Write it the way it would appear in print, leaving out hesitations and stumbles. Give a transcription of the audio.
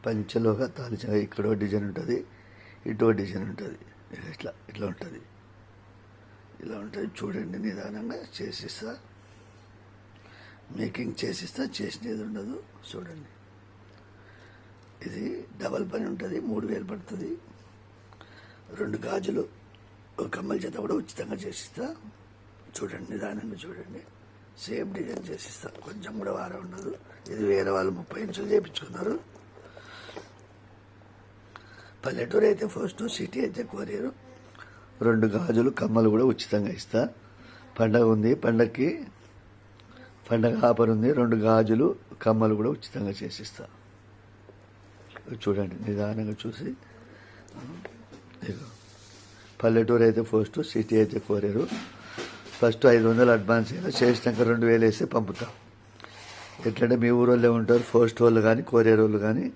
పంచలోహ తాలిచంగా ఇక్కడో డిజైన్ ఉంటుంది, ఇటో డిజైన్ ఉంటుంది. ఇట్లా ఉంటుంది, ఇలా ఉంటుంది. చూడండి, నిదానంగా చేసిస్తా, మేకింగ్ చేసిస్తా, చేసినది ఉండదు. చూడండి, ఇది డబల్ పని ఉంటుంది, 3000 పడుతుంది. 2 గాజులు ఒక కమ్మల చేత కూడా ఉచితంగా చేసిస్తా. చూడండి, నిదానంగా చూడండి. సేమ్ డిజైన్ చేసిస్తా, కొంచెం కూడా వారం ఉండదు. ఇది వేరే వాళ్ళు 30 ఇంచులు చేయించుకున్నారు. పల్లెటూరు అయితే ఫస్ట్, సిటీ అయితే కొరియరు. 2 గాజులు కమ్మలు కూడా ఉచితంగా ఇస్తా. పండగ ఉంది, పండగ ఆఫర్ ఉంది. 2 గాజులు కమ్మలు కూడా ఉచితంగా చేసిస్తా. చూడండి, నిదానంగా చూసి. పల్లెటూరు అయితే ఫస్ట్, సిటీ అయితే కొరియరు. ఫస్ట్ 500 అడ్వాన్స్ అయినా, చేసినాక 2000 వేసి పంపుతాం. ఎట్లంటే మీ ఊరోళ్ళే ఉంటారు, పోస్ట్ వాళ్ళు కానీ కొరియర్ వాళ్ళు కానీ.